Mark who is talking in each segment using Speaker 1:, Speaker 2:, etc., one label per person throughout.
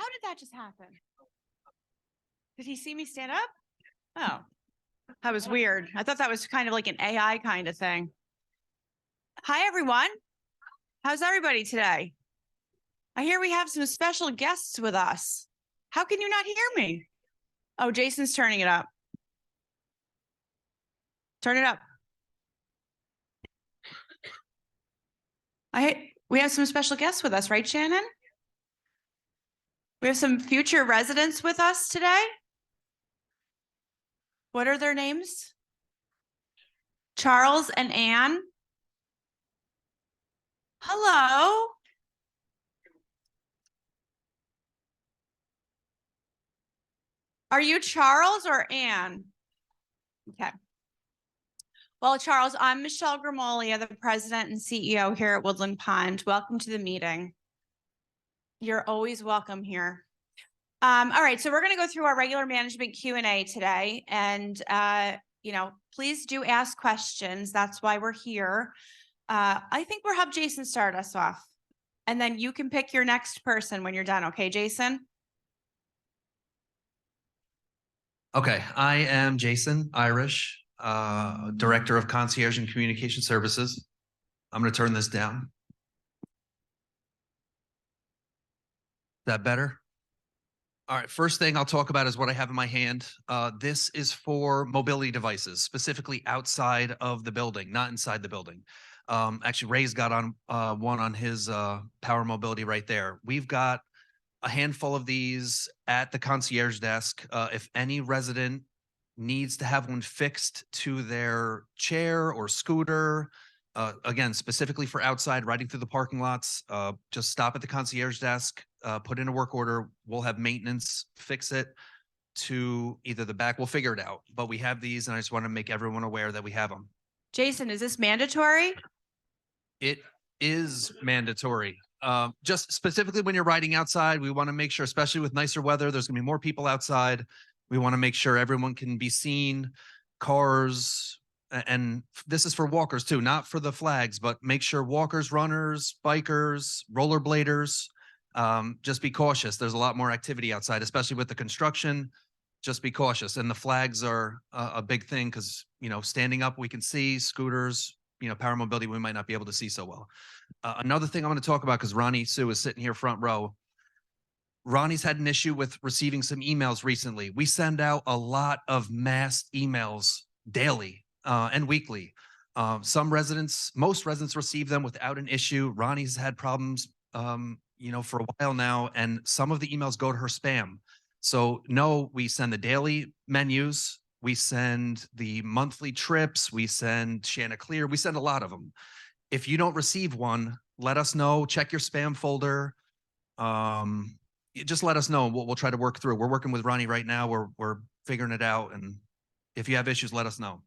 Speaker 1: How did that just happen? Did he see me stand up? Oh, that was weird. I thought that was kind of like an AI kind of thing. Hi, everyone. How's everybody today? I hear we have some special guests with us. How can you not hear me? Oh, Jason's turning it up. Turn it up. We have some special guests with us, right, Shannon? We have some future residents with us today. What are their names? Charles and Anne. Hello. Are you Charles or Anne? Okay. Well, Charles, I'm Michelle Grimolia, the president and CEO here at Woodland Pond. Welcome to the meeting. You're always welcome here. All right, so we're going to go through our regular management Q&A today, and please do ask questions. That's why we're here. I think we'll have Jason start us off, and then you can pick your next person when you're done. Okay, Jason?
Speaker 2: Okay, I am Jason Irish, Director of Concierge and Communication Services. I'm going to turn this down. Is that better? All right, first thing I'll talk about is what I have in my hand. This is for mobility devices, specifically outside of the building, not inside the building. Actually, Ray's got on one on his power mobility right there. We've got a handful of these at the concierge desk. If any resident needs to have one fixed to their chair or scooter, again, specifically for outside riding through the parking lots, just stop at the concierge desk, put in a work order. We'll have maintenance fix it to either the back. We'll figure it out, but we have these, and I just want to make everyone aware that we have them.
Speaker 1: Jason, is this mandatory?
Speaker 2: It is mandatory. Just specifically when you're riding outside, we want to make sure, especially with nicer weather, there's going to be more people outside. We want to make sure everyone can be seen, cars, and this is for walkers too, not for the flags, but make sure walkers, runners, bikers, rollerbladers, just be cautious. There's a lot more activity outside, especially with the construction. Just be cautious. And the flags are a big thing because, standing up, we can see scooters, power mobility, we might not be able to see so well. Another thing I want to talk about, because Ronnie Sue is sitting here front row. Ronnie's had an issue with receiving some emails recently. We send out a lot of mass emails daily and weekly. Most residents receive them without an issue. Ronnie's had problems, for a while now, and some of the emails go to her spam. So no, we send the daily menus. We send the monthly trips. We send Chanticleer. We send a lot of them. If you don't receive one, let us know. Check your spam folder. Just let us know. We'll try to work through. We're working with Ronnie right now. We're figuring it out. And if you have issues, let us know.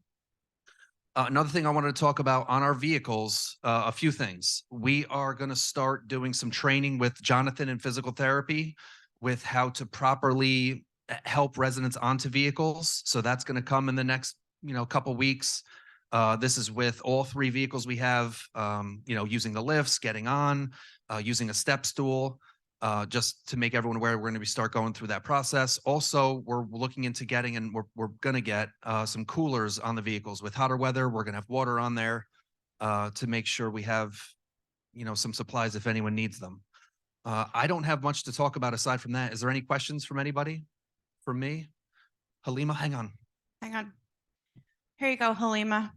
Speaker 2: Another thing I wanted to talk about on our vehicles, a few things. We are going to start doing some training with Jonathan in physical therapy with how to properly help residents onto vehicles. So that's going to come in the next, couple weeks. This is with all 3 vehicles we have, using the lifts, getting on, using a step stool, just to make everyone aware. We're going to start going through that process. Also, we're looking into getting, and we're going to get some coolers on the vehicles. With hotter weather, we're going to have water on there to make sure we have, some supplies if anyone needs them. I don't have much to talk about aside from that. Is there any questions from anybody? From me? Halima, hang on.
Speaker 1: Hang on. Here you go, Halima.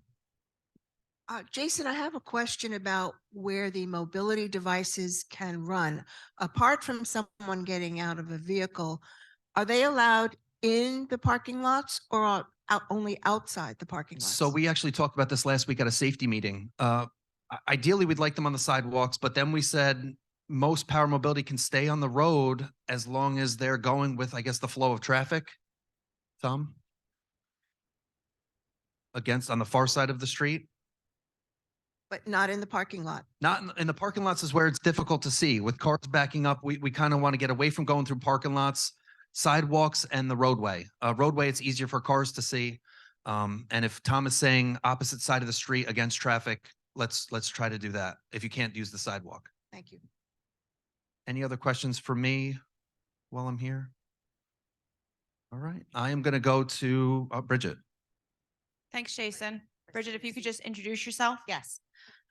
Speaker 3: Jason, I have a question about where the mobility devices can run. Apart from someone getting out of a vehicle, are they allowed in the parking lots or only outside the parking lots?
Speaker 2: So we actually talked about this last week at a safety meeting. Ideally, we'd like them on the sidewalks, but then we said most power mobility can stay on the road as long as they're going with, I guess, the flow of traffic. Tom? On the far side of the street?
Speaker 3: But not in the parking lot.
Speaker 2: Not in the parking lots is where it's difficult to see. With cars backing up, we kind of want to get away from going through parking lots, sidewalks, and the roadway. Roadway, it's easier for cars to see. And if Tom is saying opposite side of the street against traffic, let's try to do that if you can't use the sidewalk.
Speaker 3: Thank you.
Speaker 2: Any other questions for me? while I'm here? All right, I am going to go to Bridget.
Speaker 1: Thanks, Jason. Bridget, if you could just introduce yourself.
Speaker 4: Yes.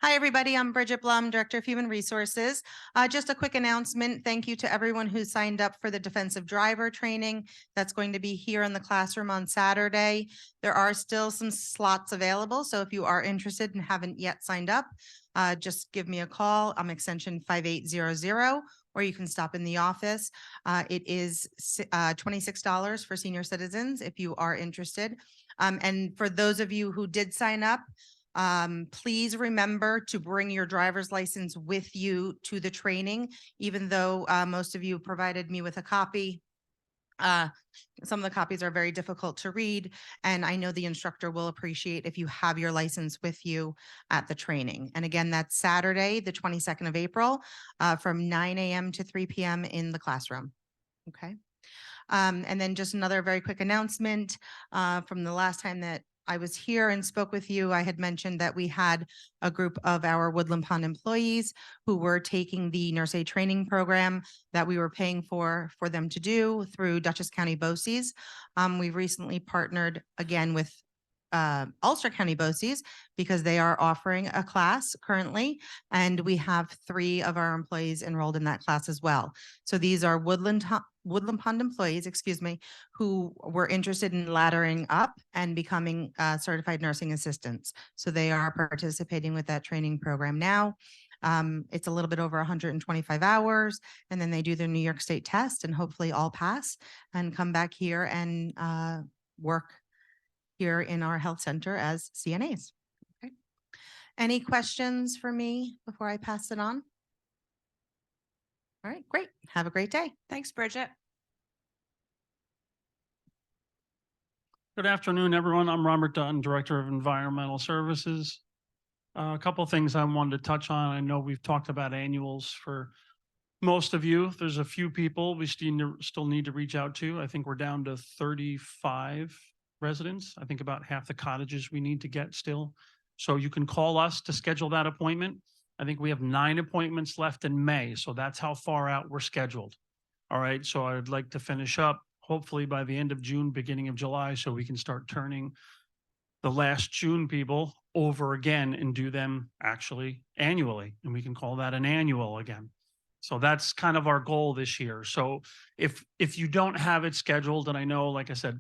Speaker 4: Hi, everybody. I'm Bridget Blum, Director of Human Resources. Just a quick announcement. Thank you to everyone who signed up for the defensive driver training. That's going to be here in the classroom on Saturday. There are still some slots available. So if you are interested and haven't yet signed up, just give me a call. I'm extension 5800, or you can stop in the office. It is $26 for senior citizens if you are interested. And for those of you who did sign up, please remember to bring your driver's license with you to the training, even though most of you provided me with a copy. Some of the copies are very difficult to read, and I know the instructor will appreciate if you have your license with you at the training. And again, that's Saturday, the 22nd of April, from 9 a.m. to 3 p.m. in the classroom. Okay. And then just another very quick announcement from the last time that I was here and spoke with you. I had mentioned that we had a group of our Woodland Pond employees who were taking the nurse aid training program that we were paying for them to do through Dutchess County BOCES. We've recently partnered again with Ulster County BOCES because they are offering a class currently, and we have 3 of our employees enrolled in that class as well. So these are Woodland Pond employees, excuse me, who were interested in laddering up and becoming certified nursing assistants. So they are participating with that training program now. It's a little bit over 125 hours, and then they do their New York State test and hopefully all pass and come back here and work here in our health center as CNAs. Okay. Any questions for me before I pass it on? All right, great. Have a great day.
Speaker 1: Thanks, Bridget.
Speaker 5: Good afternoon, everyone. I'm Robert Dutton, Director of Environmental Services. A couple of things I wanted to touch on. I know we've talked about annuals for most of you. There's a few people we still need to reach out to. I think we're down to 35 residents. I think about half the cottages we need to get still. So you can call us to schedule that appointment. I think we have 9 appointments left in May. So that's how far out we're scheduled. All right. So I'd like to finish up hopefully by the end of June, beginning of July, so we can start turning the last June people over again and do them actually annually. And we can call that an annual again. So that's kind of our goal this year. So if you don't have it scheduled, and I know, like I said,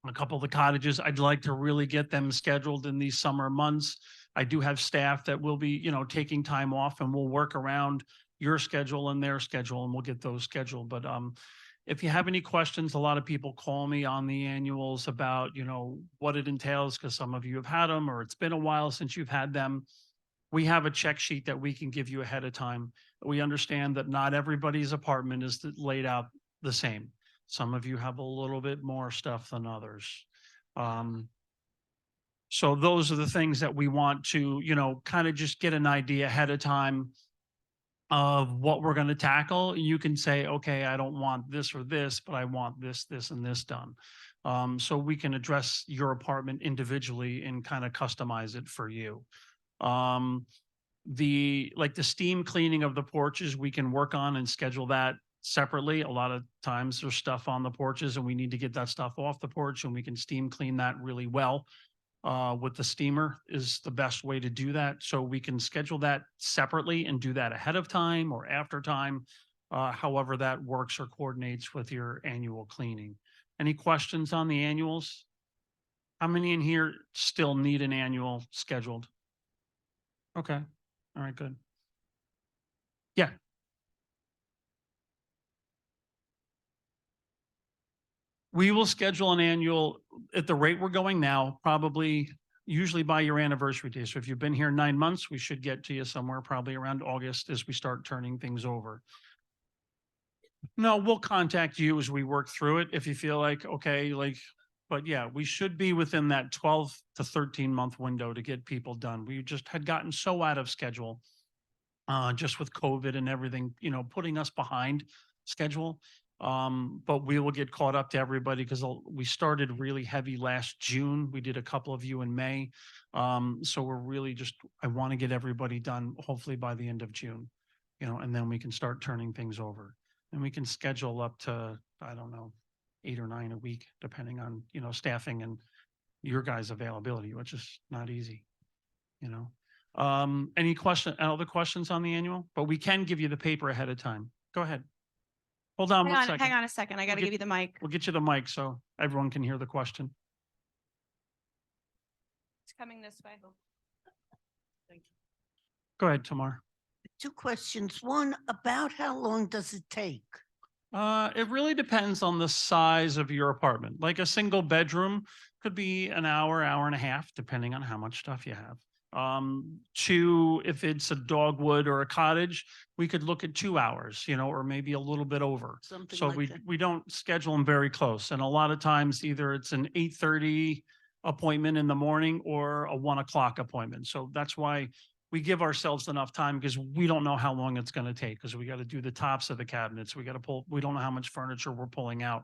Speaker 5: a couple of the cottages, I'd like to really get them scheduled in these summer months. I do have staff that will be, taking time off, and we'll work around your schedule and their schedule, and we'll get those scheduled. But if you have any questions, a lot of people call me on the annuals about, what it entails, because some of you have had them or it's been a while since you've had them. We have a check sheet that we can give you ahead of time. We understand that not everybody's apartment is laid out the same. Some of you have a little bit more stuff than others. So those are the things that we want to, kind of just get an idea ahead of time of what we're going to tackle. You can say, okay, I don't want this or this, but I want this, this, and this done. So we can address your apartment individually and kind of customize it for you. The steam cleaning of the porches, we can work on and schedule that separately. A lot of times there's stuff on the porches and we need to get that stuff off the porch, and we can steam clean that really well. With the steamer is the best way to do that. So we can schedule that separately and do that ahead of time or after time, however that works or coordinates with your annual cleaning. Any questions on the annuals? How many in here still need an annual scheduled? Okay. All right, good. Yeah. We will schedule an annual at the rate we're going now, probably usually by your anniversary day. So if you've been here 9 months, we should get to you somewhere probably around August as we start turning things over. No, we'll contact you as we work through it. If you feel like, okay, but yeah, we should be within that 12 to 13 month window to get people done. We just had gotten so out of schedule, just with COVID and everything, putting us behind schedule. But we will get caught up to everybody because we started really heavy last June. We did a couple of you in May. So we're really I want to get everybody done hopefully by the end of June, and then we can start turning things over. And we can schedule up to, I don't know, 8 or 9 a week, depending on, staffing and your guys' availability, which is not easy, you know? Any other questions on the annual? But we can give you the paper ahead of time. Go ahead. Hold on one second.
Speaker 1: Hang on a second. I got to
Speaker 5: get-
Speaker 1: give you the mic.
Speaker 5: We'll get you the mic so everyone can hear the question.
Speaker 1: It's coming this way.
Speaker 5: Go ahead, Tamar.
Speaker 6: Two questions. One, about how long does it take?
Speaker 5: It really depends on the size of your apartment. Like a single bedroom could be an hour, hour and a half, depending on how much stuff you have. If it's a dogwood or a cottage, we could look at 2 hours, or maybe a little bit over.
Speaker 6: Something
Speaker 5: So
Speaker 6: like that.
Speaker 5: we don't schedule them very close. And a lot of times either it's an 8:30 appointment in the morning or a 1 o'clock appointment. So that's why we give ourselves enough time because we don't know how long it's going to take because we got to do the tops of the cabinets. We got to we don't know how much furniture we're pulling out,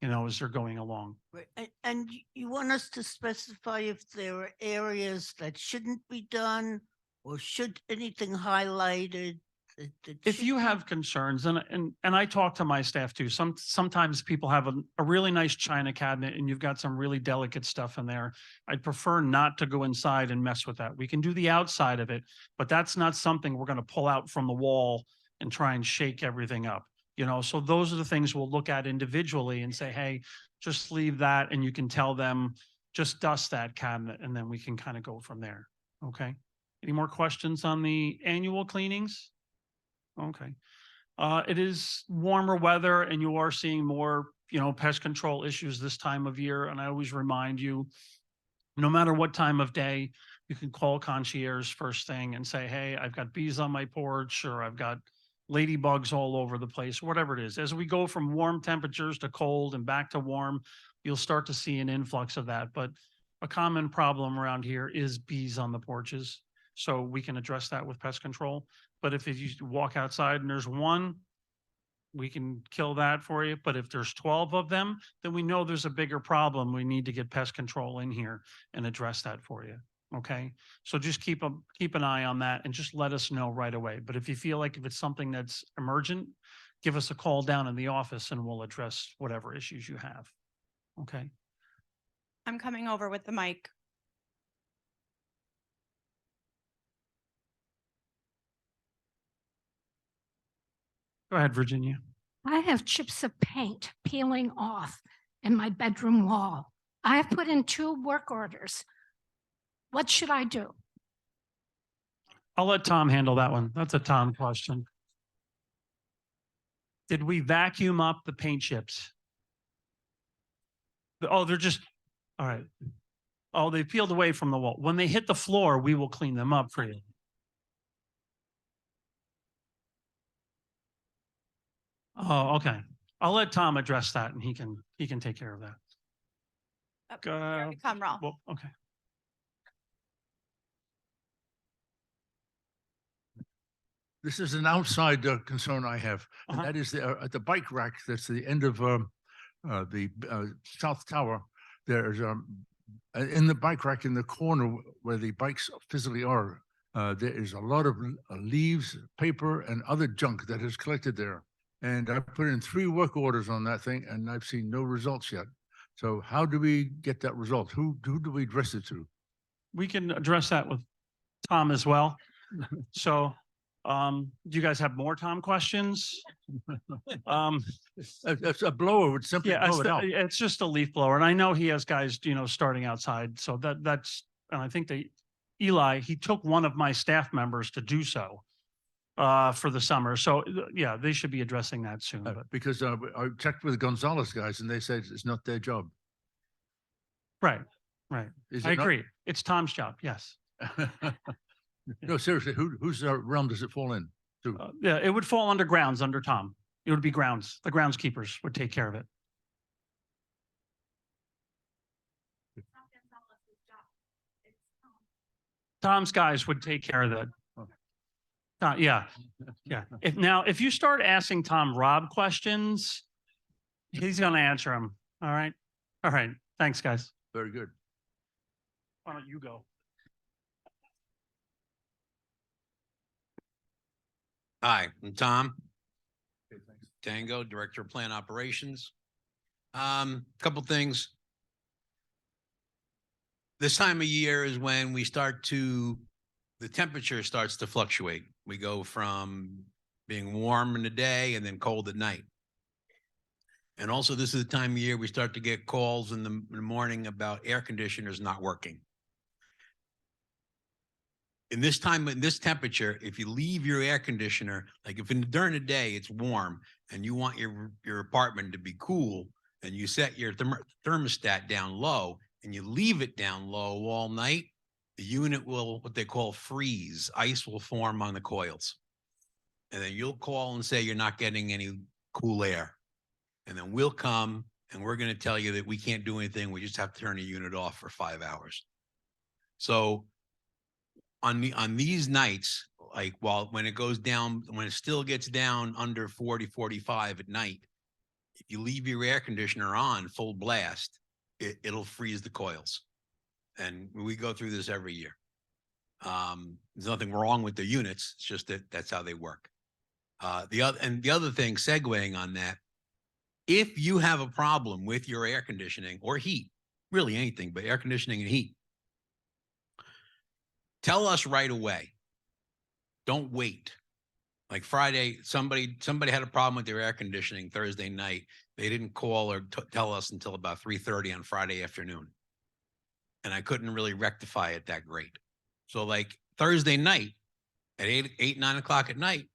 Speaker 5: as they're going along.
Speaker 6: Right. And you want us to specify if there are areas that shouldn't be done or should anything highlighted? that
Speaker 5: If
Speaker 6: should
Speaker 5: you
Speaker 6: be-
Speaker 5: have concerns, and I talk to my staff too, sometimes people have a really nice china cabinet and you've got some really delicate stuff in there. I'd prefer not to go inside and mess with that. We can do the outside of it, but that's not something we're going to pull out from the wall and try and shake everything up. So those are the things we'll look at individually and say, hey, just leave that. And you can tell them, just dust that cabinet. And then we can kind of go from there. Okay. Any more questions on the annual cleanings? Okay. It is warmer weather and you are seeing more, pest control issues this time of year. And I always remind you, no matter what time of day, you can call concierge first thing and say, hey, I've got bees on my porch or I've got ladybugs all over the place, whatever it is. As we go from warm temperatures to cold and back to warm, you'll start to see an influx of that. But a common problem around here is bees on the porches. So we can address that with pest control. But if you walk outside and there's one, we can kill that for you. But if there's 12 of them, then we know there's a bigger problem. We need to get pest control in here and address that for you. Okay. So just keep an eye on that and just let us know right away. But if you feel like if it's something that's emergent, give us a call down in the office and we'll address whatever issues you have. Okay.
Speaker 1: I'm coming over with the mic.
Speaker 5: Go ahead, Virginia.
Speaker 7: I have chips of paint peeling off in my bedroom wall. I have put in 2 work orders. What should I do?
Speaker 5: I'll let Tom handle that one. That's a Tom question. Did we vacuum up the paint chips? Oh, they're just, all right. Oh, they peeled away from the wall. When they hit the floor, we will clean them up for you. Oh, okay. I'll let Tom address that and he can take care of that.
Speaker 1: Here we come, Raul.
Speaker 5: Well, okay.
Speaker 8: This is an outside concern I have, and
Speaker 5: Uh-huh.
Speaker 8: that is at the bike rack that's the end of the South Tower. There's in the bike rack in the corner where the bikes physically are, there is a lot of leaves, paper, and other junk that is collected there. And I put in 3 work orders on that thing, and I've seen no results yet. So how do we get that result? Who do we address it to?
Speaker 5: We can address that with Tom as well. So, do you guys have more Tom questions?
Speaker 8: A blower would simply
Speaker 5: Yeah,
Speaker 8: blow it out.
Speaker 5: it's just a leaf blower. And I know he has guys, starting outside. So that's, and I think Eli, he took one of my staff members to do so for the summer. So yeah, they should be addressing that soon. But
Speaker 8: Because I checked with the Gonzalez guys and they said it's not their job.
Speaker 5: right.
Speaker 8: Is
Speaker 5: I
Speaker 8: it not?
Speaker 5: agree. It's Tom's job. Yes.
Speaker 8: No, seriously, whose realm does it fall in?
Speaker 5: Yeah, it would fall under grounds under Tom. It would be grounds. The groundskeepers would take care of it. Tom's guys would take care of that. Yeah. If you start asking Tom Rob questions, he's going to answer them. All right. Thanks, guys.
Speaker 8: Very good.
Speaker 5: Why don't you go?
Speaker 9: Hi, I'm Tom.
Speaker 8: Okay, thanks.
Speaker 9: Tango, Director of Plant Operations. Couple things. This time of year is when the temperature starts to fluctuate. We go from being warm in the day and then cold at night. And also this is the time of year we start to get calls in the morning about air conditioners not working. In this temperature, if you leave your air conditioner, like if during the day it's warm and you want your apartment to be cool and you set your thermostat down low and you leave it down low all night, the unit will, what they call freeze, ice will form on the coils. And then you'll call and say you're not getting any cool air. And then we'll come and we're going to tell you that we can't do anything. We just have to turn the unit off for 5 hours. So on these nights, like when it goes down, when it still gets down under 40, 45 at night, if you leave your air conditioner on full blast, it'll freeze the coils. And we go through this every year. There's nothing wrong with the units. It's just that that's how they work. The other thing, segueing on that, if you have a problem with your air conditioning or heat, really anything, but air conditioning and heat, tell us right away. Don't wait. Like Friday, somebody had a problem with their air conditioning Thursday night. They didn't call or tell us until about 3:30 on Friday afternoon. And I couldn't really rectify it that great. So like Thursday night at 9 o'clock at night,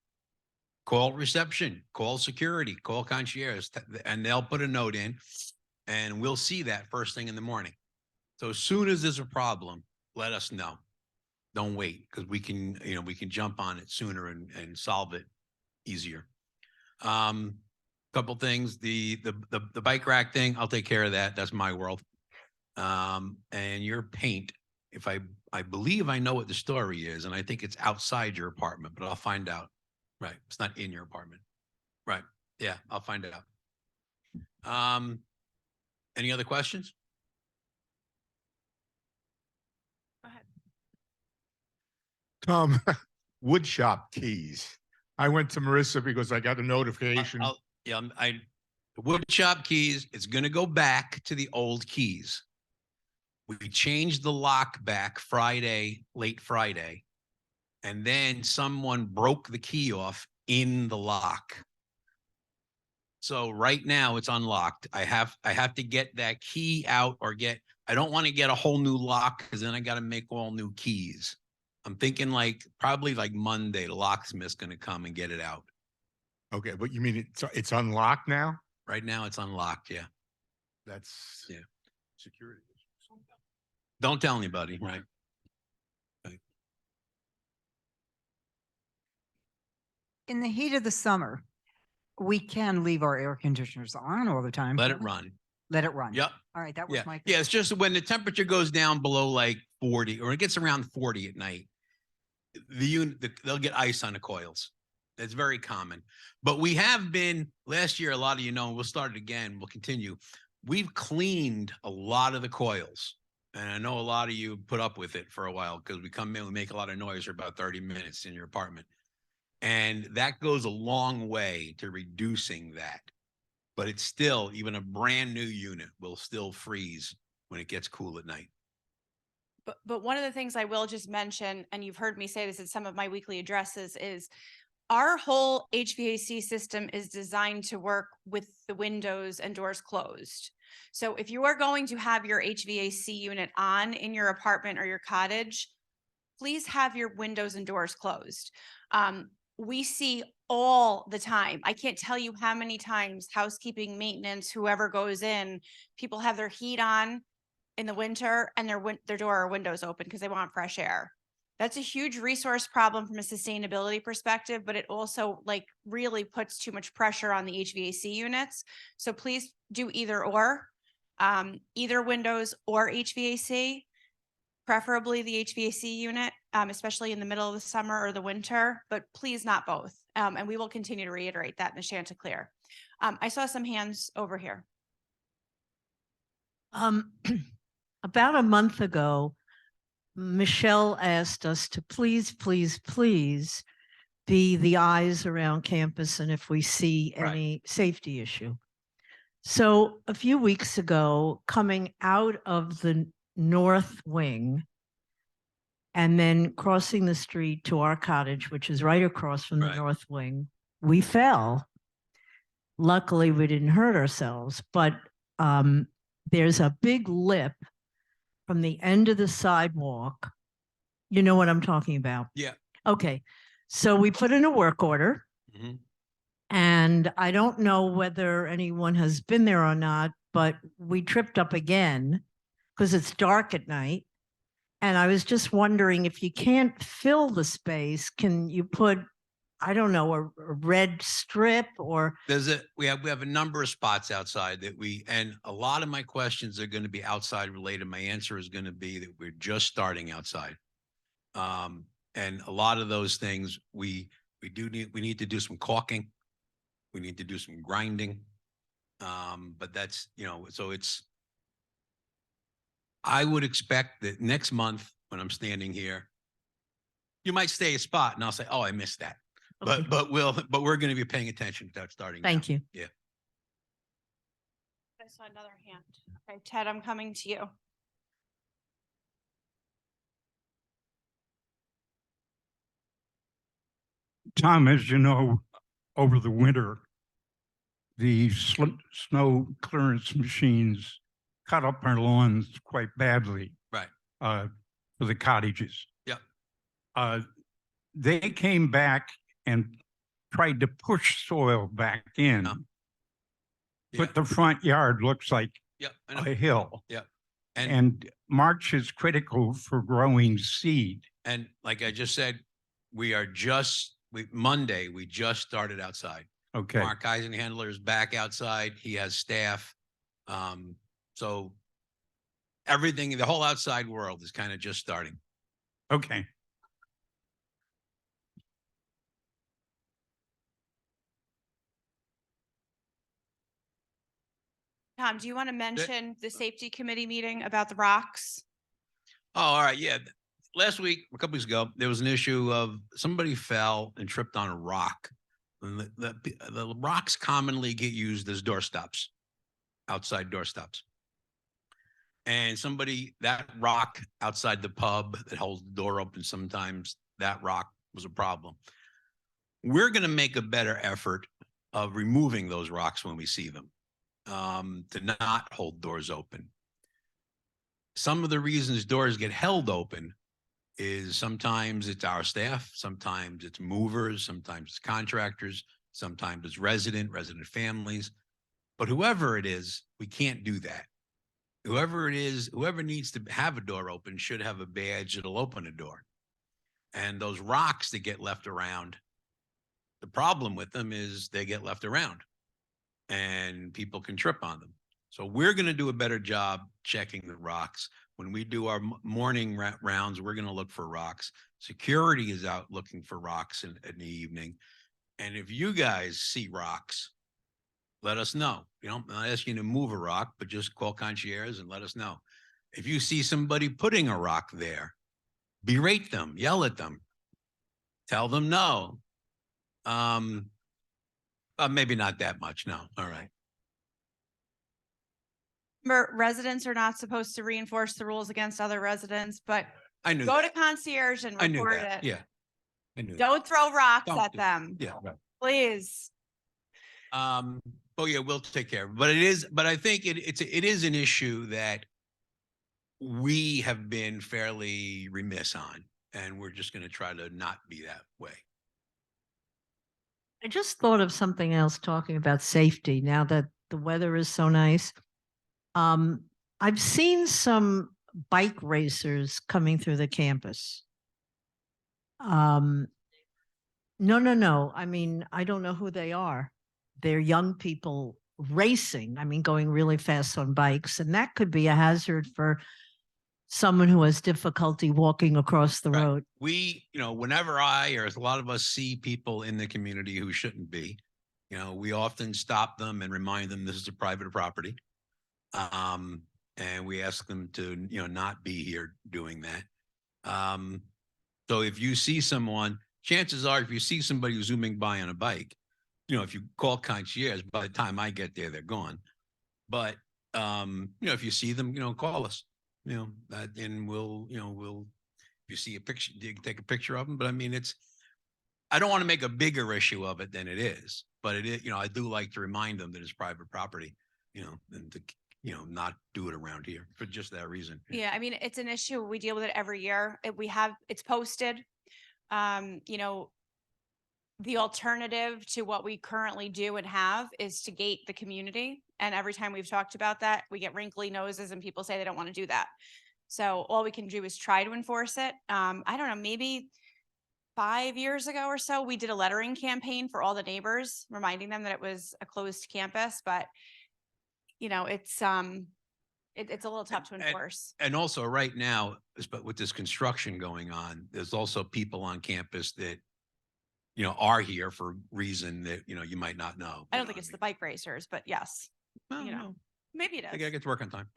Speaker 9: call reception, call security, call concierge, and they'll put a note in and we'll see that first thing in the morning. So as soon as there's a problem, let us know. Don't wait, because we can jump on it sooner and solve it easier. Couple things, the bike rack thing, I'll take care of that. That's my world. And your paint, if I believe I know what the story is, and I think it's outside your apartment, but I'll find out. Right. It's not in your apartment. Right. Yeah, I'll find out. Any other questions?
Speaker 1: Go ahead.
Speaker 10: Tom, wood shop keys. I went to Marissa because I got a notification.
Speaker 9: The wood shop keys, it's going to go back to the old keys. We changed the lock back late Friday, and then someone broke the key off in the lock. So right now it's unlocked. I have to get that key out I don't want to get a whole new lock because then I got to make all new keys. I'm thinking probably Monday, the locksmith's going to come and get it out.
Speaker 10: Okay, but you mean it's unlocked now?
Speaker 9: Right now it's unlocked. Yeah.
Speaker 10: That's security.
Speaker 9: Don't tell anybody. Right.
Speaker 11: In the heat of the summer, we can leave our air conditioners on all the time.
Speaker 9: Let it run.
Speaker 11: Let it run.
Speaker 9: Yep.
Speaker 11: All right, that was
Speaker 9: Yeah.
Speaker 11: my.
Speaker 9: Yeah. It's just when the temperature goes down below 40 or it gets around 40 at night, they'll get ice on the coils. That's very common. But we have been last year, a lot of and we'll start it again. We'll continue. We've cleaned a lot of the coils. And I know a lot of you put up with it for a while because we come in, we make a lot of noise for about 30 minutes in your apartment. And that goes a long way to reducing that. But it's still, even a brand new unit will still freeze when it gets cool at night.
Speaker 1: But one of the things I will just mention, and you've heard me say this in some of my weekly addresses, is our whole HVAC system is designed to work with the windows and doors closed. So if you are going to have your HVAC unit on in your apartment or your cottage, please have your windows and doors closed. We see all the time. I can't tell you how many times housekeeping, maintenance, whoever goes in, people have their heat on in the winter and their door or windows open because they want fresh air. That's a huge resource problem from a sustainability perspective, but it also really puts too much pressure on the HVAC units. So please do either windows or HVAC, preferably the HVAC unit, especially in the middle of the summer or the winter, but please not both. And we will continue to reiterate that in the Chanticleer. I saw some hands over here.
Speaker 12: About a month ago, Michelle asked us to please be the eyes around campus and if we see
Speaker 9: Right.
Speaker 12: any safety issue. So a few weeks ago, coming out of the north wing and then crossing the street to our cottage, which is right across from the
Speaker 9: Right.
Speaker 12: north wing, we fell. Luckily, we didn't hurt ourselves, but there's a big lip from the end of the sidewalk. You know what I'm talking about?
Speaker 9: Yeah.
Speaker 12: Okay. So we put in a work order.
Speaker 9: Mhm.
Speaker 12: And I don't know whether anyone has been there or not, but we tripped up again because it's dark at night. And I was just wondering if you can't fill the space, can you put, I don't know, a red strip or?
Speaker 9: We have a number of spots outside and a lot of my questions are going to be outside related. My answer is going to be that we're just starting outside. And a lot of those things we need to do some caulking. We need to do some grinding. But that's, so I would expect that next month when I'm standing here, you might stay a spot and I'll say, oh, I missed that.
Speaker 12: Okay.
Speaker 9: But we're going to be paying attention to that starting. now.
Speaker 12: Thank you.
Speaker 9: Yeah.
Speaker 1: I saw another hand. Okay, Ted, I'm coming to you.
Speaker 13: Tom, as you know, over the winter, the snow clearance machines cut up our lawns quite badly.
Speaker 9: Right.
Speaker 13: For the cottages.
Speaker 9: Yep.
Speaker 13: They came back and tried to push soil back in.
Speaker 9: Yeah.
Speaker 13: But the front yard looks like
Speaker 9: Yep. I know.
Speaker 13: a hill.
Speaker 9: Yep.
Speaker 13: And March is critical for growing seed.
Speaker 9: And like I just said, Monday, we just started outside.
Speaker 13: Okay.
Speaker 9: Mark Eisenhandler is back outside. He has staff. So everything, the whole outside world is kind of just starting.
Speaker 13: Okay.
Speaker 1: Tom, do you want to mention the safety committee meeting about the rocks?
Speaker 9: Oh, all right. Yeah. Last week, a couple weeks ago, there was an issue of somebody fell and tripped on a rock. And the rocks commonly get used as doorstops, outside doorstops. And that rock outside the pub that holds the door open, sometimes that rock was a problem. We're going to make a better effort of removing those rocks when we see them, to not hold doors open. Some of the reasons doors get held open is sometimes it's our staff, sometimes it's movers, sometimes it's contractors, sometimes it's resident families. But whoever it is, we can't do that. Whoever it is, whoever needs to have a door open should have a badge that'll open a door. And those rocks that get left around, the problem with them is they get left around and people can trip on them. So we're going to do a better job checking the rocks. When we do our morning rounds, we're going to look for rocks. Security is out looking for rocks in the evening. And if you guys see rocks, let us know. I'm not asking you to move a rock, but just call concierge and let us know. If you see somebody putting a rock there, berate them, yell at them, tell them no. Maybe not that much. No. All right.
Speaker 1: Residents are not supposed to reinforce the rules against other residents, but
Speaker 9: I knew
Speaker 1: go
Speaker 9: that.
Speaker 1: to concierge and
Speaker 9: I knew
Speaker 1: report
Speaker 9: that.
Speaker 1: it.
Speaker 9: Yeah. I knew that.
Speaker 1: Don't throw rocks
Speaker 9: Don't
Speaker 1: at
Speaker 9: do-
Speaker 1: them,
Speaker 9: Yeah. Right.
Speaker 1: please.
Speaker 9: Oh yeah, we'll take care of it. But I think it is an issue that we have been fairly remiss on, and we're just going to try to not be that way.
Speaker 12: I just thought of something else talking about safety now that the weather is so nice. I've seen some bike racers coming through the campus. No. I mean, I don't know who they are. They're young people racing. I mean, going really fast on bikes, and that could be a hazard for someone who has difficulty walking across the
Speaker 9: Right.
Speaker 12: road.
Speaker 9: We, whenever or a lot of us see people in the community who shouldn't be, we often stop them and remind them this is a private property. And we ask them to, not be here doing that. So if you see someone, chances are if you see somebody zooming by on a bike, you know, if you call concierge, by the time I get there, they're gone. But, you know, if you see them, you know, call us, you know, and we'll, if you see a picture, you can take a picture of them. But I mean, I don't want to make a bigger issue of it than it is, but it is, you know, I do like to remind them that it's private property, you know, and to, you know, not do it around here for just that reason.
Speaker 1: Yeah, I mean, it's an issue. We deal with it every year. It's posted. You know, the alternative to what we currently do and have is to gate the community. And every time we've talked about that, we get wrinkly noses and people say they don't want to do that. So all we can do is try to enforce it. I don't know, maybe 5 years ago or so, we did a lettering campaign for all the neighbors, reminding them that it was a closed campus, but you know, it's a little tough to enforce.
Speaker 9: And also right now, but with this construction going on, there's also people on campus that, you know, are here for a reason that, you know, you might not know.
Speaker 1: I don't think it's the bike racers, but yes,
Speaker 9: Well,
Speaker 1: you know, maybe it
Speaker 9: I gotta
Speaker 1: is.
Speaker 9: get to work on time.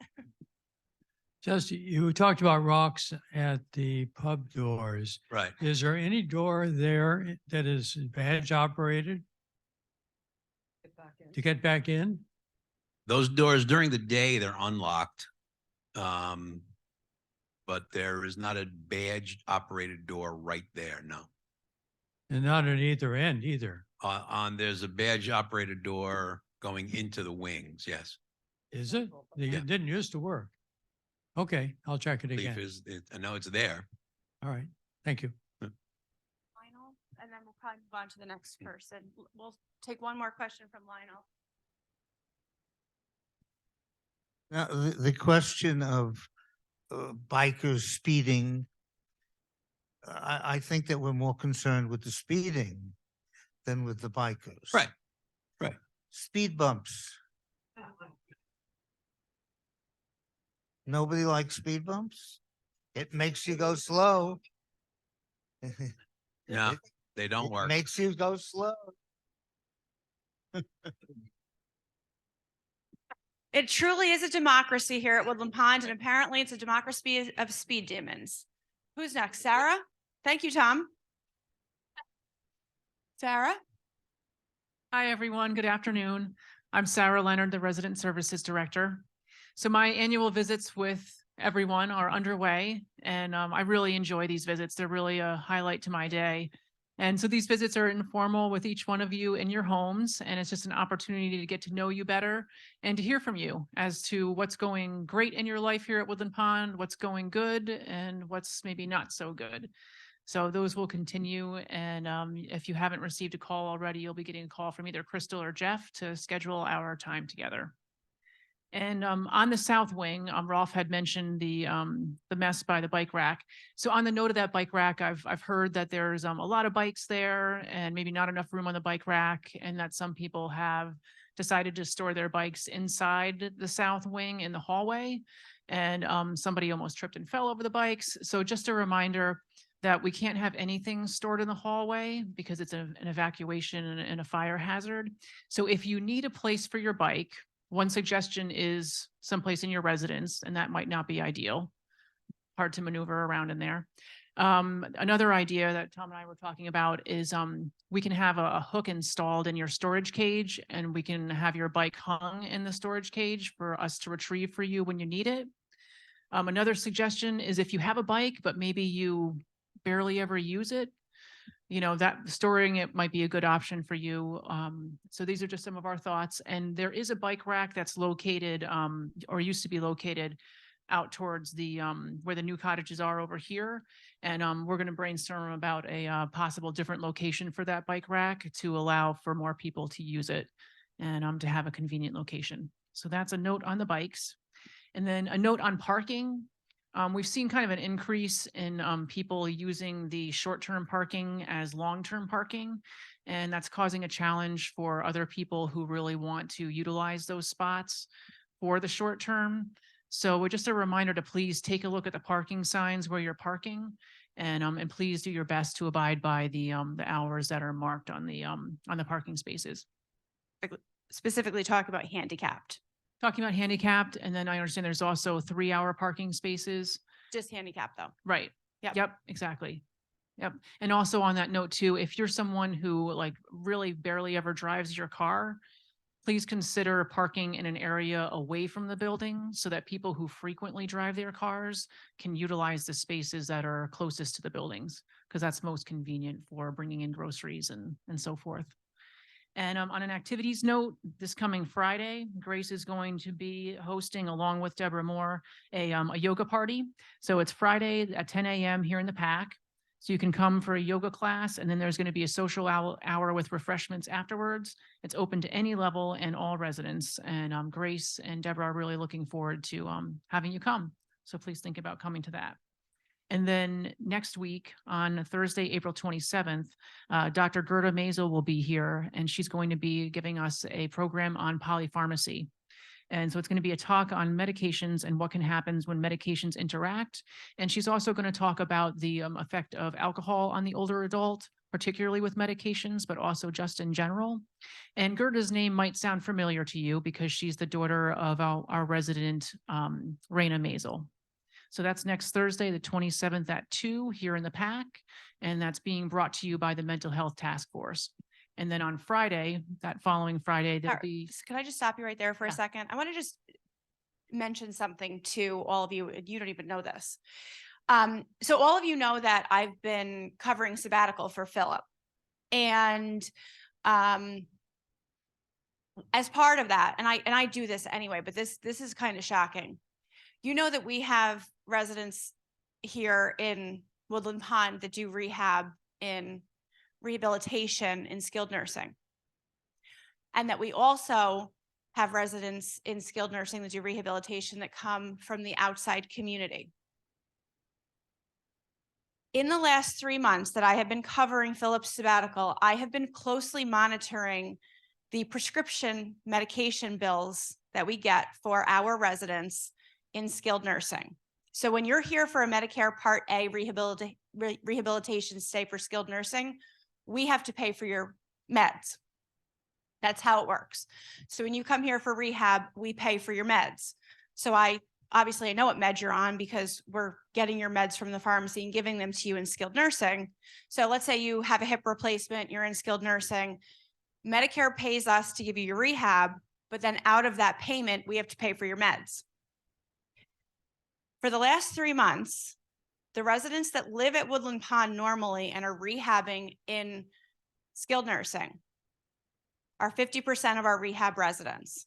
Speaker 14: Just, you talked about rocks at the pub doors.
Speaker 9: Right.
Speaker 14: Is there any door there that is badge operated to get back in?
Speaker 9: Those doors during the day, they're unlocked. But there is not a badge operated door right there, no.
Speaker 14: And not on either end either.
Speaker 9: There's a badge operated door going into the wings, yes.
Speaker 14: Is it?
Speaker 9: Yeah.
Speaker 14: It didn't used to work. Okay, I'll check it
Speaker 9: Belief
Speaker 14: again.
Speaker 9: I know it's there.
Speaker 14: All right, thank you.
Speaker 1: Lionel, and then we'll probably move on to the next person. We'll take one more question from Lionel.
Speaker 15: Now, the question of bikers speeding, I think that we're more concerned with the speeding than with the bikers.
Speaker 9: Right, right.
Speaker 15: Speed bumps. Nobody likes speed bumps. It makes you go slow.
Speaker 9: No,
Speaker 15: It-
Speaker 9: they don't
Speaker 15: it
Speaker 9: work.
Speaker 15: Makes you go slow.
Speaker 1: It truly is a democracy here at Woodland Pond, and apparently it's a democracy of speed demons. Who's next? Sarah? Thank you, Tom. Sarah?
Speaker 16: Hi, everyone. Good afternoon. I'm Sarah Leonard, the Resident Services Director. So my annual visits with everyone are underway, and I really enjoy these visits. They're really a highlight to my day. And so these visits are informal with each one of you in your homes, and it's just an opportunity to get to know you better and to hear from you as to what's going great in your life here at Woodland Pond, what's going good, and what's maybe not so good. So those will continue. And if you haven't received a call already, you'll be getting a call from either Crystal or Jeff to schedule our time together. And on the south wing, Rolf had mentioned the mess by the bike rack. So on the note of that bike rack, I've heard that there's a lot of bikes there and maybe not enough room on the bike rack, and that some people have decided to store their bikes inside the south wing in the hallway. And somebody almost tripped and fell over the bikes. So just a reminder that we can't have anything stored in the hallway because it's an evacuation and a fire hazard. So if you need a place for your bike, one suggestion is someplace in your residence, and that might not be ideal. Hard to maneuver around in there. Another idea that Tom and I were talking about is we can have a hook installed in your storage cage, and we can have your bike hung in the storage cage for us to retrieve for you when you need it. Another suggestion is if you have a bike, but maybe you barely ever use it, you know, that storing it might be a good option for you. So these are just some of our thoughts. And there is a bike rack that's located or used to be located out towards the where the new cottages are over here. And we're going to brainstorm about a possible different location for that bike rack to allow for more people to use it and to have a convenient location. So that's a note on the bikes. And then a note on parking. We've seen kind of an increase in people using the short-term parking as long-term parking, and that's causing a challenge for other people who really want to utilize those spots for the short term. So just a reminder to please take a look at the parking signs where you're parking, and please do your best to abide by the hours that are marked on the parking spaces.
Speaker 1: Specifically talk about handicapped.
Speaker 16: Talking about handicapped, and then I understand there's also 3-hour parking spaces.
Speaker 1: Just handicapped though.
Speaker 16: Right.
Speaker 1: Yep.
Speaker 16: Yep, exactly. Yep. And also on that note too, if you're someone who like really barely ever drives your car, please consider parking in an area away from the building so that people who frequently drive their cars can utilize the spaces that are closest to the buildings, because that's most convenient for bringing in groceries and so forth. And on an activities note, this coming Friday, Grace is going to be hosting, along with Deborah Moore, a yoga party. So it's Friday at 10 a.m. here in the PAC. So you can come for a yoga class, and then there's going to be a social hour with refreshments afterwards. It's open to any level and all residents. And Grace and Deborah are really looking forward to having you come. So please think about coming to that. And then next week on Thursday, April 27th, Dr. Gerda Mazel will be here, and she's going to be giving us a program on polypharmacy. And so it's going to be a talk on medications and what can happen when medications interact. And she's also going to talk about the effect of alcohol on the older adult, particularly with medications, but also just in general. And Gerda's name might sound familiar to you because she's the daughter of our resident, Raina Mazel. So that's next Thursday, the 27th at 2 here in the PAC. And that's being brought to you by the Mental Health Task Force. And then on Friday, that following Friday, there'll be.
Speaker 1: Can I just stop you right there for a
Speaker 16: Yeah.
Speaker 1: second? I want to just mention something to all of you. You don't even know this. So all of you know that I've been covering sabbatical for Philip. And as part of that, and I do this anyway, but this is kind of shocking. You know that we have residents here in Woodland Pond that do rehab in rehabilitation in skilled nursing. And that we also have residents in skilled nursing that do rehabilitation that come from the outside community. In the last 3 months that I have been covering Philip's sabbatical, I have been closely monitoring the prescription medication bills that we get for our residents in skilled nursing. So when you're here for a Medicare Part A rehabilitation stay for skilled nursing, we have to pay for your meds. That's how it works. So when you come here for rehab, we pay for your meds. So obviously I know what med you're on because we're getting your meds from the pharmacy and giving them to you in skilled nursing. So let's say you have a hip replacement, you're in skilled nursing. Medicare pays us to give you your rehab, but then out of that payment, we have to pay for your meds. For the last 3 months, the residents that live at Woodland Pond normally and are rehabbing in skilled nursing are 50% of our rehab residents.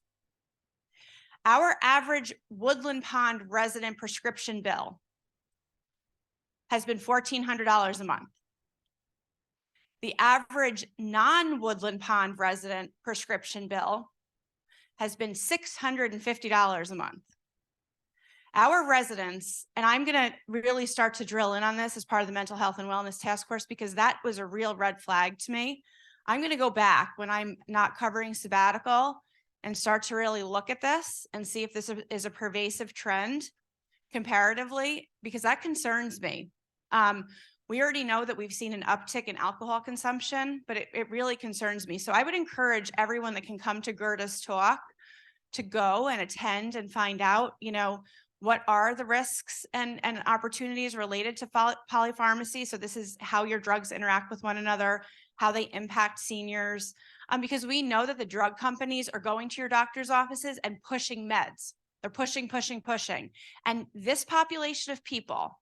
Speaker 1: Our average Woodland Pond resident prescription bill has been $1,400 a month. The average non-Woodland Pond resident prescription bill has been $650 a month. Our residents, and I'm going to really start to drill in on this as part of the Mental Health and Wellness Task Force, because that was a real red flag to me. I'm going to go back when I'm not covering sabbatical and start to really look at this and see if this is a pervasive trend comparatively, because that concerns me. We already know that we've seen an uptick in alcohol consumption, but it really concerns me. So I would encourage everyone that can come to Gerda's talk to go and attend and find out, what are the risks and opportunities related to polypharmacy. So this is how your drugs interact with one another, how they impact seniors, because we know that the drug companies are going to your doctor's offices and pushing meds. They're pushing. And this population of people,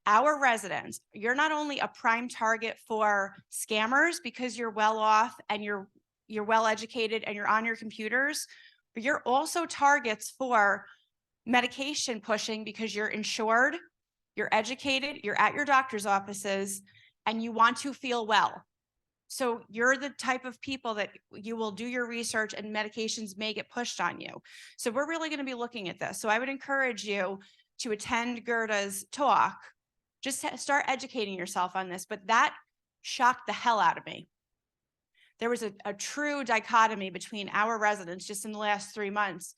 Speaker 1: our residents, you're not only a prime target for scammers because you're well off and you're well educated and you're on your computers, but you're also targets for medication pushing because you're insured, you're educated, you're at your doctor's offices, and you want to feel well. So you're the type of people that you will do your research and medications may get pushed on you. So we're really going to be looking at this. So I would encourage you to attend Gerda's talk. Just start educating yourself on this, but that shocked the hell out of me. There was a true dichotomy between our residents just in the last 3 months.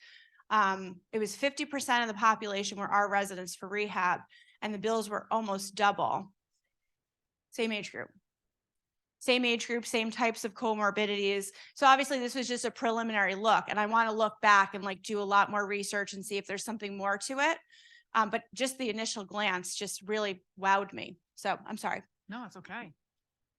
Speaker 1: It was 50% of the population were our residents for rehab, and the bills were almost double. Same age group, same types of comorbidities. So obviously this was just a preliminary look, and I want to look back and do a lot more research and see if there's something more to it. But just the initial glance just really wowed me. So I'm sorry.
Speaker 16: No, it's okay.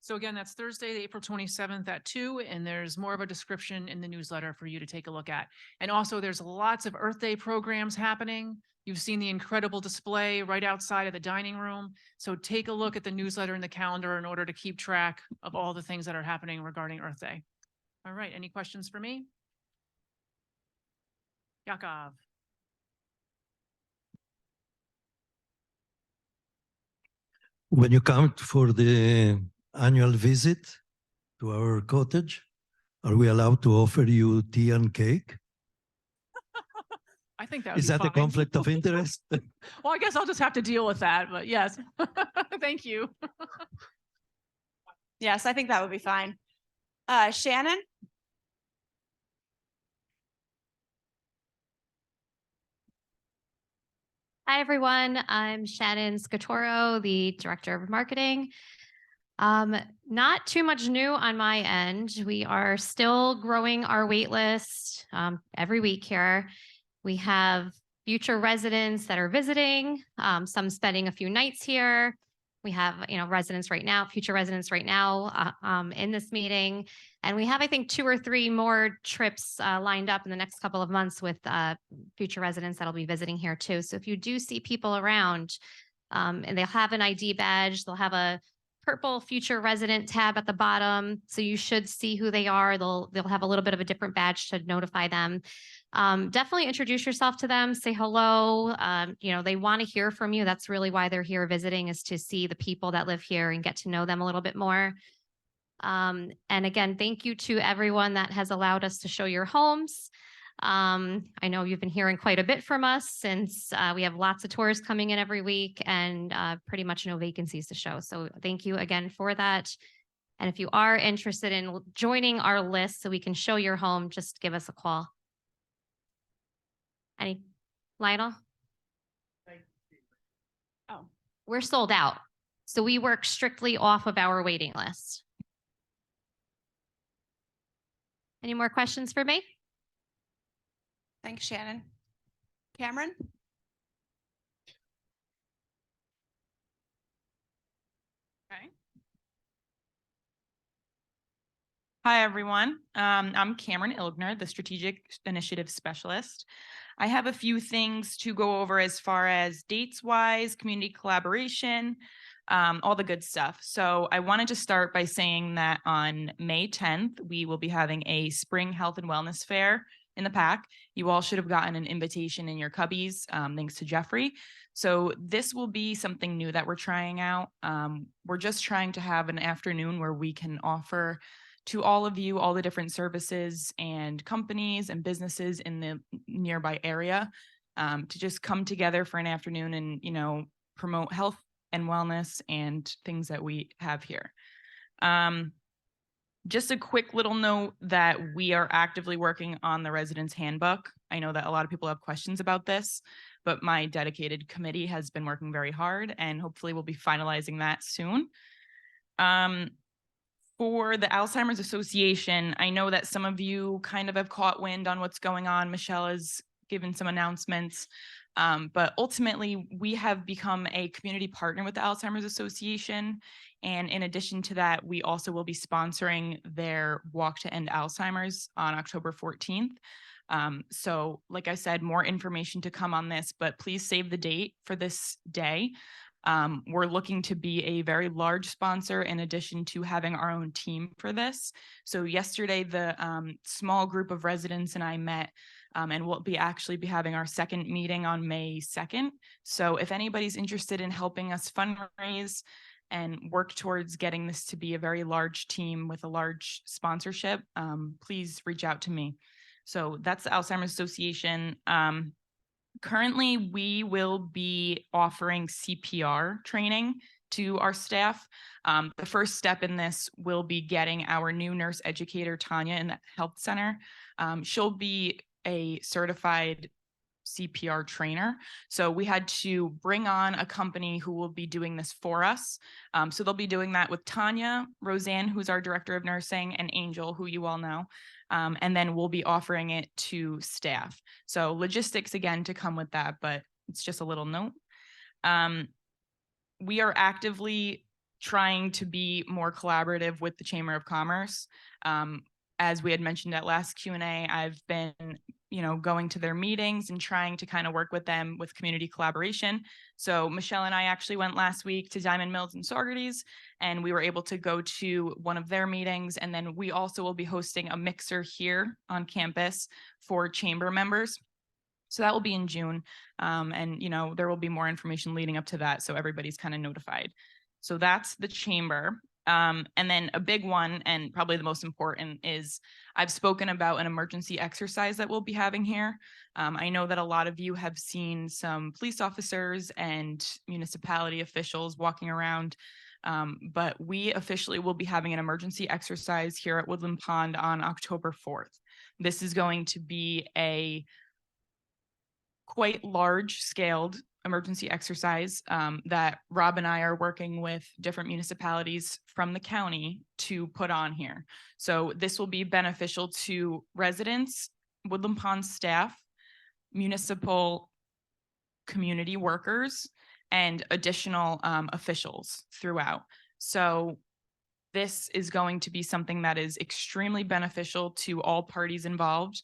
Speaker 16: So again, that's Thursday, April 27th at 2, and there's more of a description in the newsletter for you to take a look at. And also there's lots of Earth Day programs happening. You've seen the incredible display right outside of the dining room. So take a look at the newsletter and the calendar in order to keep track of all the things that are happening regarding Earth Day. All right, any questions for me? Yakov.
Speaker 17: When you come for the annual visit to our cottage, are we allowed to offer you tea and cake?
Speaker 16: I think that would
Speaker 17: Is
Speaker 16: be
Speaker 17: that a
Speaker 16: fine.
Speaker 17: conflict of interest?
Speaker 16: Well, I guess I'll just have to deal with that, but yes. Thank you.
Speaker 1: Yes, I think that would be fine. Shannon?
Speaker 18: Hi, everyone. I'm Shannon Scatoro, the Director of Marketing. Not too much new on my end. We are still growing our wait list every week here. We have future residents that are visiting, some spending a few nights here. We have, residents right now, future residents right now in this meeting. And we have, I think, 2 or 3 more trips lined up in the next couple of months with future residents that'll be visiting here too. So if you do see people around and they'll have an ID badge, they'll have a purple future resident tab at the bottom. So you should see who they are. They'll have a little bit of a different badge to notify them. Definitely introduce yourself to them, say hello. They want to hear from you. That's really why they're here visiting, is to see the people that live here and get to know them a little bit more. And again, thank you to everyone that has allowed us to show your homes. I know you've been hearing quite a bit from us since we have lots of tours coming in every week and pretty much no vacancies to show. So thank you again for that. And if you are interested in joining our list so we can show your home, just give us a call. Lionel? Oh, we're sold out. So we work strictly off of our waiting list. Any more questions for me?
Speaker 1: Thanks, Shannon. Cameron?
Speaker 16: Okay.
Speaker 19: Hi, everyone. I'm Cameron Ilgner, the Strategic Initiative Specialist. I have a few things to go over as far as dates-wise, community collaboration, all the good stuff. So I wanted to start by saying that on May 10th, we will be having a spring health and wellness fair in the pack. You all should have gotten an invitation in your cubbies, thanks to Jeffrey. So this will be something new that we're trying out. We're just trying to have an afternoon where we can offer to all of you all the different services and companies and businesses in the nearby area to just come together for an afternoon and, promote health and wellness and things that we have here. Just a quick little note that we are actively working on the residents handbook. I know that a lot of people have questions about this, but my dedicated committee has been working very hard and hopefully we'll be finalizing that soon. For the Alzheimer's Association, I know that some of you kind of have caught wind on what's going on. Michelle has given some announcements, but ultimately we have become a community partner with the Alzheimer's Association. And in addition to that, we also will be sponsoring their Walk to End Alzheimer's on October 14th. So like I said, more information to come on this, but please save the date for this day. We're looking to be a very large sponsor in addition to having our own team for this. So yesterday, the small group of residents and I met and we'll actually be having our second meeting on May 2nd. So if anybody's interested in helping us fundraise and work towards getting this to be a very large team with a large sponsorship, please reach out to me. So that's the Alzheimer's Association. Currently, we will be offering CPR training to our staff. The first step in this will be getting our new nurse educator, Tanya, in the health center. She'll be a certified CPR trainer. So we had to bring on a company who will be doing this for us. So they'll be doing that with Tanya, Roseanne, who's our director of nursing, and Angel, who you all know. And then we'll be offering it to staff. So logistics again to come with that, but it's just a little note. We are actively trying to be more collaborative with the Chamber of Commerce. As we had mentioned at last Q&A, I've been, going to their meetings and trying to kind of work with them with community collaboration. So Michelle and I actually went last week to Diamond Mills and Saugerties, and we were able to go to one of their meetings. And then we also will be hosting a mixer here on campus for chamber members. So that will be in June. And, there will be more information leading up to that. So everybody's kind of notified. So that's the chamber. And then a big one, and probably the most important, is I've spoken about an emergency exercise that we'll be having here. I know that a lot of you have seen some police officers and municipality officials walking around, but we officially will be having an emergency exercise here at Woodland Pond on October 4th. This is going to be a quite large scaled emergency exercise that Rob and I are working with different municipalities from the county to put on here. So this will be beneficial to residents, Woodland Pond staff, municipal community workers, and additional officials throughout. So this is going to be something that is extremely beneficial to all parties involved.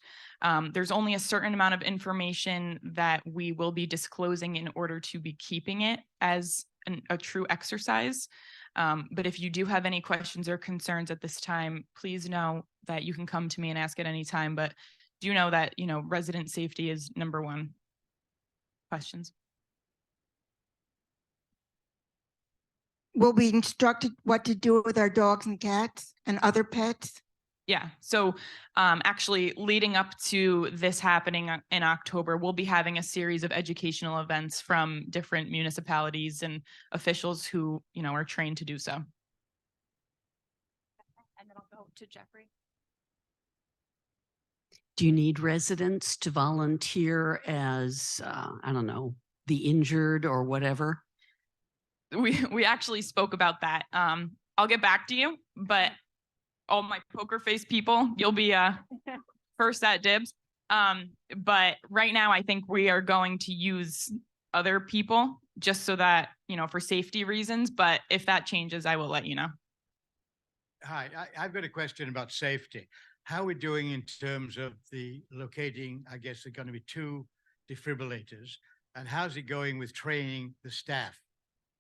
Speaker 19: There's only a certain amount of information that we will be disclosing in order to be keeping it as a true exercise. But if you do have any questions or concerns at this time, please know that you can come to me and ask at any time. But do know that, resident safety is number one. Questions?
Speaker 20: We'll be instructed what to do with our dogs and cats and other pets.
Speaker 19: Yeah. So actually leading up to this happening in October, we'll be having a series of educational events from different municipalities and officials who, are trained to do so.
Speaker 1: And then I'll go to Jeffrey.
Speaker 21: Do you need residents to volunteer as, I don't know, the injured or whatever?
Speaker 19: We actually spoke about that. I'll get back to you, but all my poker face people, you'll be first at dibs. But right now I think we are going to use other people just so that, for safety reasons. But if that changes, I will let you know.
Speaker 22: Hi, I've got a question about safety. How are we doing in terms of the locating, I guess there are going to be 2 defibrillators, and how's it going with training the staff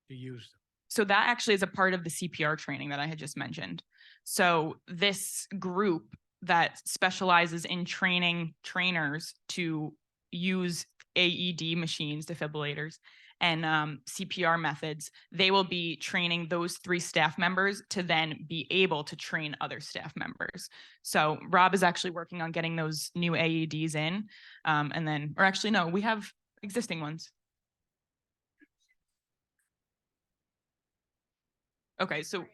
Speaker 22: to use them?
Speaker 19: So that actually is a part of the CPR training that I had just mentioned. So this group that specializes in training trainers to use AED machines, defibrillators, and CPR methods, they will be training those 3 staff members to then be able to train other staff members. So Rob is actually working on getting those new AEDs in. And then, or actually, no, we have existing ones. Okay, so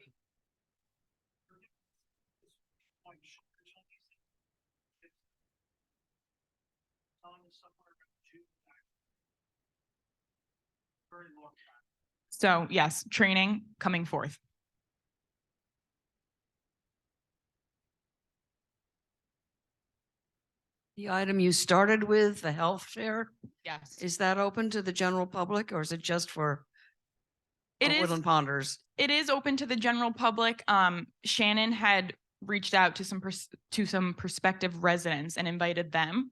Speaker 19: yes, training coming forth.
Speaker 23: The item you started with, the health share,
Speaker 19: Yes.
Speaker 23: is that open to the general public or is it just for
Speaker 19: It is.
Speaker 23: Woodland Ponders?
Speaker 19: It is open to the general public. Shannon had reached out to some prospective residents and invited them.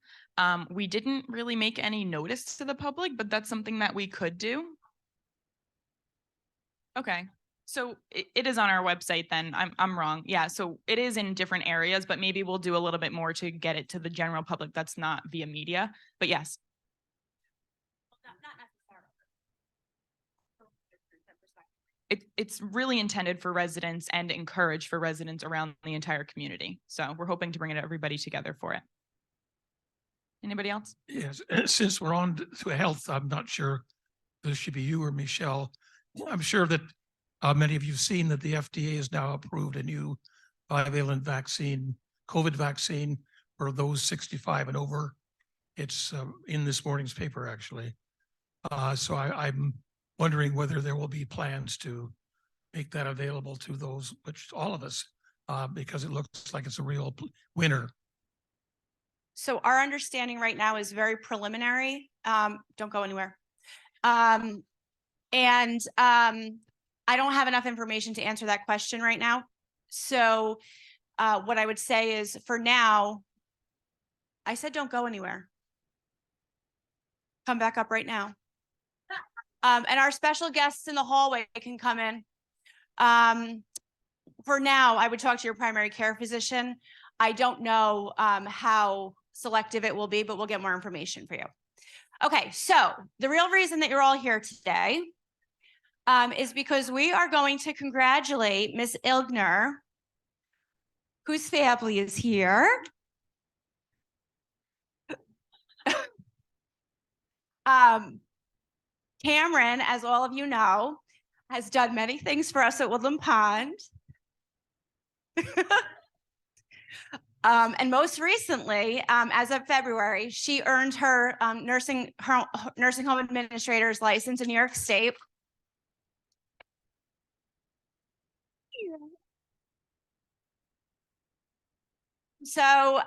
Speaker 19: We didn't really make any notice to the public, but that's something that we could do. Okay, so it is on our website then. I'm wrong. Yeah, so it is in different areas, but maybe we'll do a little bit more to get it to the general public that's not via media. But yes. It's really intended for residents and encouraged for residents around the entire community. So we're hoping to bring everybody together for it. Anybody else?
Speaker 24: Yes, since we're on to health, I'm not sure if this should be you or Michelle. I'm sure that many of you have seen that the FDA has now approved a new bivalent vaccine, COVID vaccine for those 65 and over. It's in this morning's paper, actually. So I'm wondering whether there will be plans to make that available to those, which all of us, because it looks like it's a real winner.
Speaker 1: So our understanding right now is very preliminary. Don't go anywhere. I don't have enough information to answer that question right now. So what I would say is for now, I said, don't go anywhere. Come back up right now. And our special guests in the hallway can come in. For now, I would talk to your primary care physician. I don't know how selective it will be, but we'll get more information for you. Okay, so the real reason that you're all here today is because we are going to congratulate Ms. Ilgner, whose family is here. Cameron, as all of you know, has done many things for us at Woodland Pond. And most recently, as of February, she earned her nursing home administrator's license in New York State. So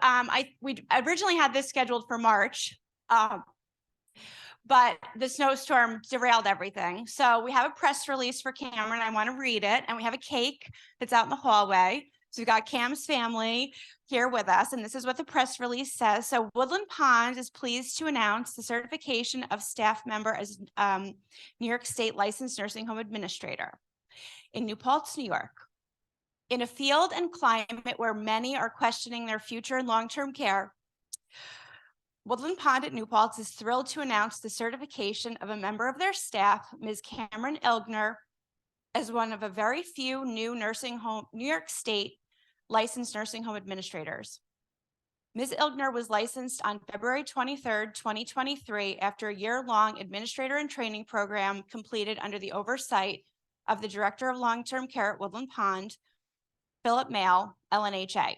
Speaker 1: we originally had this scheduled for March, but the snowstorm derailed everything. So we have a press release for Cameron. I want to read it, and we have a cake that's out in the hallway. So we've got Cam's family here with us, and this is what the press release says. So Woodland Pond is pleased to announce the certification of staff member as New York State licensed nursing home administrator in New Paltz, New York. In a field and climate where many are questioning their future in long-term care, Woodland Pond at New Paltz is thrilled to announce the certification of a member of their staff, Ms. Cameron Ilgner, as one of a very few new New York State licensed nursing home administrators. Ms. Ilgner was licensed on February 23rd, 2023, after a year-long administrator and training program completed under the oversight of the Director of Long-Term Care at Woodland Pond, Philip Mail, LNHA.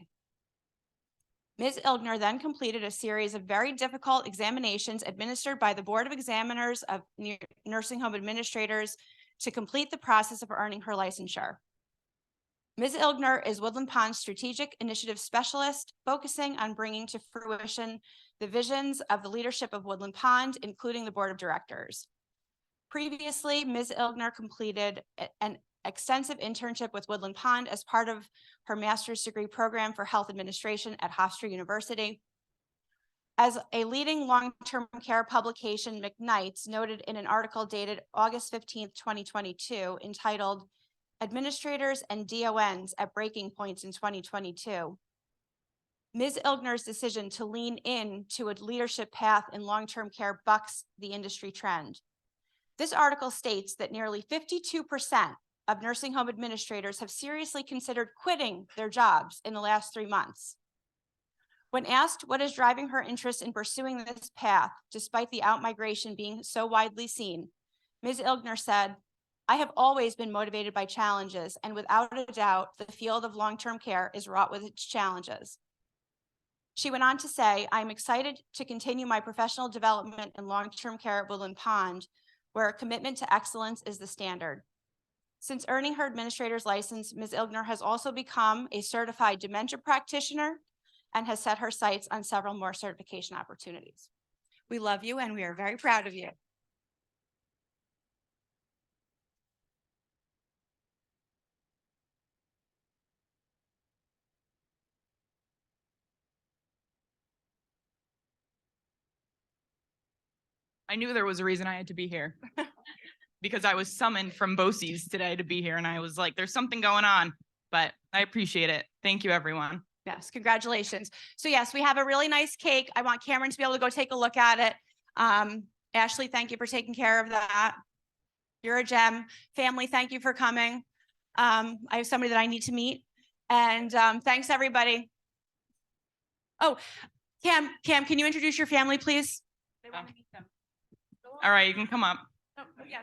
Speaker 1: Ms. Ilgner then completed a series of very difficult examinations administered by the Board of Examiners of Nursing Home Administrators to complete the process of earning her licensure. Ms. Ilgner is Woodland Pond's Strategic Initiative Specialist, focusing on bringing to fruition the visions of the leadership of Woodland Pond, including the Board of Directors. Previously, Ms. Ilgner completed an extensive internship with Woodland Pond as part of her master's degree program for health administration at Hofstra University. As a leading long-term care publication, McKnight's noted in an article dated August 15th, 2022, entitled Administrators and DONs at Breaking Points in 2022, Ms. Ilgner's decision to lean into a leadership path in long-term care bucks the industry trend. This article states that nearly 52% of nursing home administrators have seriously considered quitting their jobs in the last 3 months. When asked what is driving her interest in pursuing this path, despite the outmigration being so widely seen, Ms. Ilgner said, "I have always been motivated by challenges, and without a doubt, the field of long-term care is wrought with its challenges." She went on to say, "I'm excited to continue my professional development in long-term care at Woodland Pond, where a commitment to excellence is the standard." Since earning her administrator's license, Ms. Ilgner has also become a certified dementia practitioner and has set her sights on several more certification opportunities. We love you and we are very proud of you.
Speaker 19: I knew there was a reason I had to be here because I was summoned from BOCES today to be here. And I was like, there's something going on, but I appreciate it. Thank you, everyone.
Speaker 1: Yes, congratulations. So yes, we have a really nice cake. I want Cameron to be able to go take a look at it. Ashley, thank you for taking care of that. You're a gem. Family, thank you for coming. I have somebody that I need to meet. And thanks, everybody. Oh, Cam, can you introduce your family, please? They want to meet them.
Speaker 19: All right, you can come up.
Speaker 1: Oh, yes.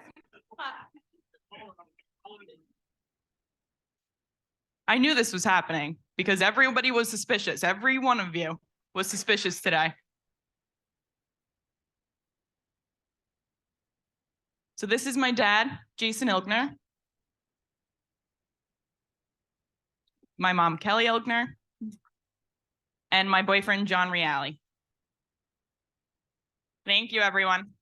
Speaker 19: I knew this was happening because everybody was suspicious. Every one of you was suspicious today. So this is my dad, Jason Ilgner. My mom, Kelly Ilgner. And my boyfriend, John Reale. Thank you, everyone.